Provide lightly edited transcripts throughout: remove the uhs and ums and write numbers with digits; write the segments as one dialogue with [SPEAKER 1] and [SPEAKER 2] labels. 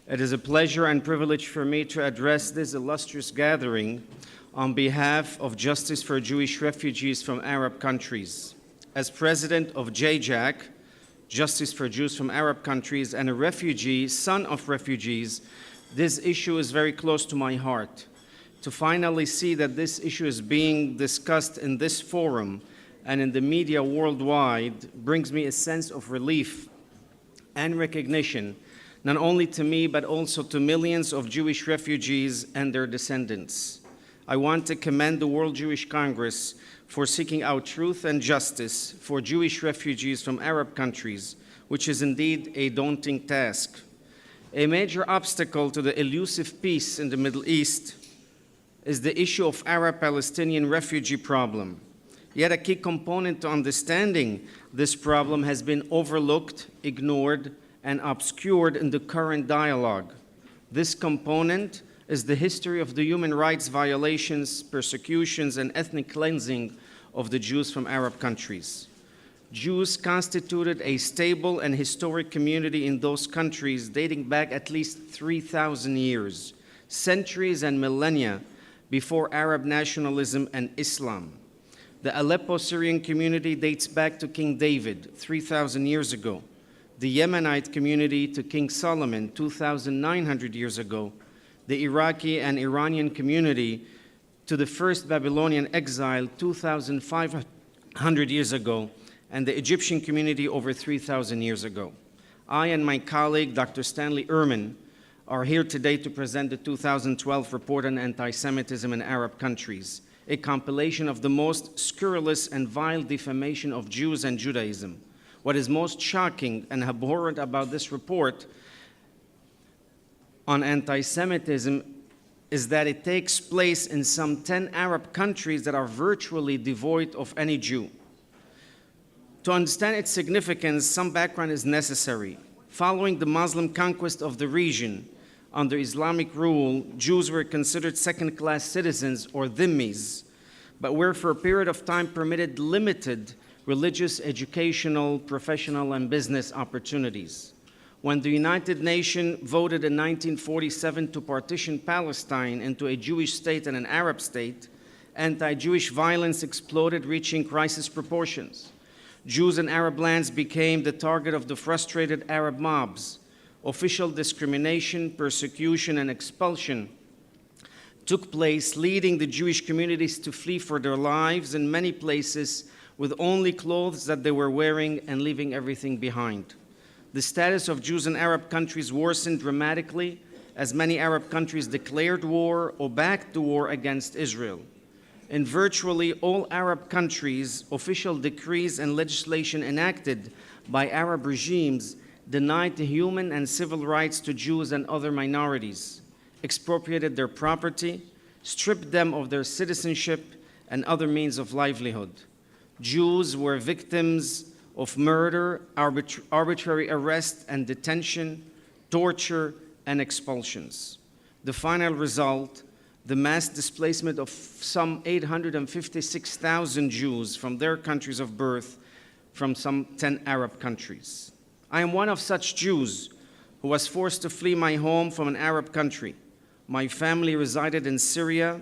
[SPEAKER 1] It is a pleasure and privilege for me to address this illustrious gathering on behalf of Justice for Jewish Refugees from Arab Countries. As president of JJAC, Justice for Jews from Arab Countries, and a refugee, son of refugees, this issue is very close to my heart. To finally see that this issue is being discussed in this forum and in the media worldwide brings me a sense of relief and recognition, not only to me, but also to millions of Jewish refugees and their descendants. I want to commend the World Jewish Congress for seeking out truth and justice for Jewish refugees from Arab countries, which is indeed a daunting task. A major obstacle to the elusive peace in the Middle East is the issue of Arab-Palestinian refugee problem. Yet a key component to understanding this problem has been overlooked, ignored, and obscured in the current dialogue. This component is the history of the human rights violations, persecutions, and ethnic cleansing of the Jews from Arab countries. Jews constituted a stable and historic community in those countries dating back at least 3,000 years, centuries and millennia before Arab nationalism and Islam. The Aleppo Syrian community dates back to King David 3,000 years ago, the Yemenite community to King Solomon 2,900 years ago, the Iraqi and Iranian community to the first Babylonian exile 2,500 years ago, and the Egyptian community over 3,000 years ago. I and my colleague, Dr. Stanley Ehrman, are here today to present the 2012 report on anti-Semitism in Arab countries, a compilation of the most scurrilous and vile defamation of Jews and Judaism. What is most shocking and abhorrent about this report on anti-Semitism is that it takes place in some 10 Arab countries that are virtually devoid of any Jew. To understand its significance, some background is necessary. Following the Muslim conquest of the region, under Islamic rule, Jews were considered second-class citizens or dhimmis, but were for a period of time permitted limited religious, educational, professional, and business opportunities. When the United Nations voted in 1947 to partition Palestine into a Jewish state and an Arab state, anti-Jewish violence exploded, reaching crisis proportions. Jews in Arab lands became the target of the frustrated Arab mobs. Official discrimination, persecution, and expulsion took place, leading the Jewish communities to flee for their lives in many places with only clothes that they were wearing and leaving everything behind. The status of Jews in Arab countries worsened dramatically as many Arab countries declared war or backed the war against Israel. In virtually all Arab countries, official decrees and legislation enacted by Arab regimes denied the human and civil rights to Jews and other minorities, expropriated their property, stripped them of their citizenship and other means of livelihood. Jews were victims of murder, arbitrary arrest and detention, torture, and expulsions. The final result, the mass displacement of some 856,000 Jews from their countries of birth from some 10 Arab countries. I am one of such Jews who was forced to flee my home from an Arab country. My family resided in Syria.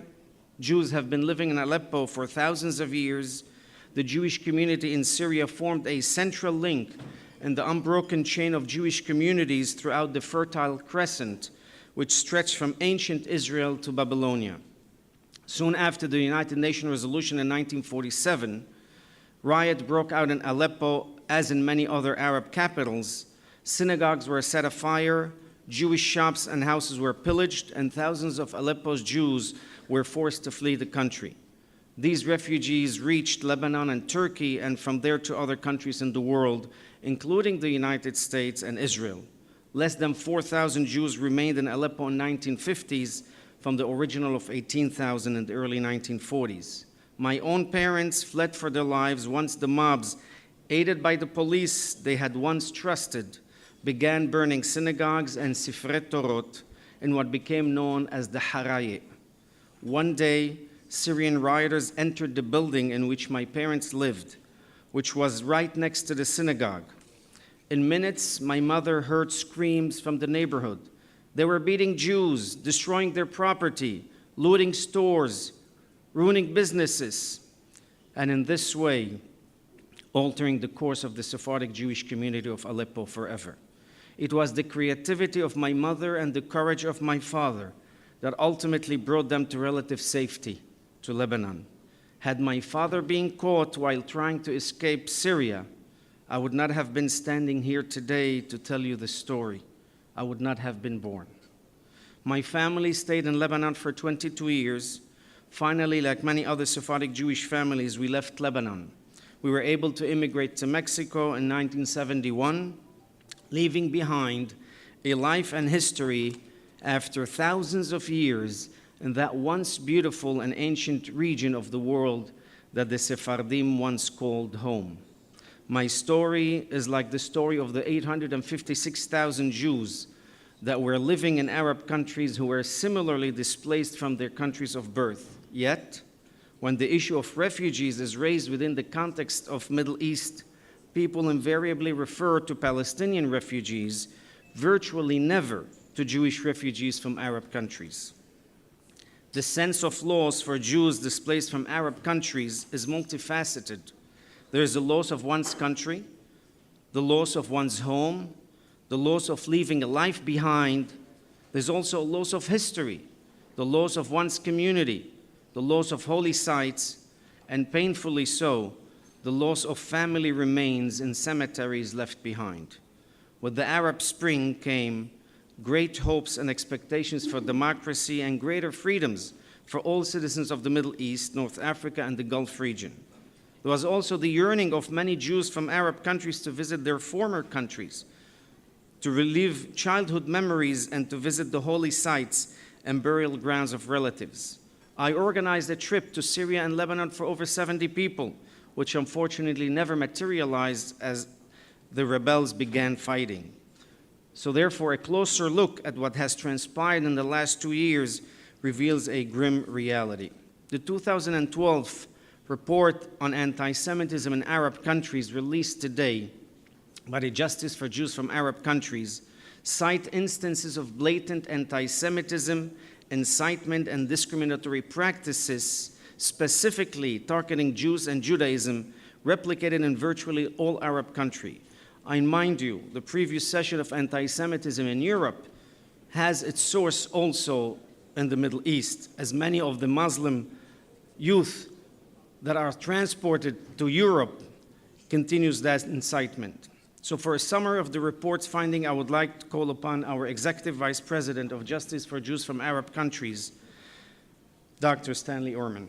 [SPEAKER 1] Jews have been living in Aleppo for thousands of years. The Jewish community in Syria formed a central link in the unbroken chain of Jewish communities throughout the Fertile Crescent, which stretched from ancient Israel to Babylonia. Soon after the United Nations resolution in 1947, riot broke out in Aleppo, as in many other Arab capitals. Synagogues were set afire, Jewish shops and houses were pillaged, and thousands of Aleppo's Jews were forced to flee the country. These refugees reached Lebanon and Turkey, and from there to other countries in the world, including the United States and Israel. Less than 4,000 Jews remained in Aleppo in the 1950s from the original of 18,000 in the early 1940s. My own parents fled for their lives once the mobs, aided by the police they had once trusted, began burning synagogues and Sifrei Torot in what became known as the Harayeh. One day, Syrian rioters entered the building in which my parents lived, which was right next to the synagogue. In minutes, my mother heard screams from the neighborhood. They were beating Jews, destroying their property, looting stores, ruining businesses, and in this way, altering the course of the Sephardic Jewish community of Aleppo forever. It was the creativity of my mother and the courage of my father that ultimately brought them to relative safety to Lebanon. Had my father been caught while trying to escape Syria, I would not have been standing here today to tell you the story. I would not have been born. My family stayed in Lebanon for 22 years. Finally, like many other Sephardic Jewish families, we left Lebanon. We were able to immigrate to Mexico in 1971, leaving behind a life and history after thousands of years in that once beautiful and ancient region of the world that the Sephardim once called home. My story is like the story of the 856,000 Jews that were living in Arab countries who were similarly displaced from their countries of birth. Yet, when the issue of refugees is raised within the context of Middle East, people invariably refer to Palestinian refugees, virtually never to Jewish refugees from Arab countries. The sense of loss for Jews displaced from Arab countries is multifaceted. There is the loss of one's country, the loss of one's home, the loss of leaving a life behind. There's also a loss of history, the loss of one's community, the loss of holy sites, and painfully so, the loss of family remains in cemeteries left behind. With the Arab Spring came great hopes and expectations for democracy and greater freedoms for all citizens of the Middle East, North Africa, and the Gulf region. There was also the yearning of many Jews from Arab countries to visit their former countries, to relive childhood memories, and to visit the holy sites and burial grounds of relatives. I organized a trip to Syria and Lebanon for over 70 people, which unfortunately never materialized as the rebels began fighting. So therefore, a closer look at what has transpired in the last 2 years reveals a grim reality. The 2012 report on anti-Semitism in Arab countries released today by the Justice for Jews from Arab Countries cite instances of blatant anti-Semitism, incitement, and discriminatory practices, specifically targeting Jews and Judaism, replicated in virtually all Arab countries. I remind you, the previous session of anti-Semitism in Europe has its source also in the Middle East, as many of the Muslim youth that are transported to Europe continues that incitement. So for a summary of the report's finding, I would like to call upon our Executive Vice President of Justice for Jews from Arab Countries, Dr. Stanley Orman.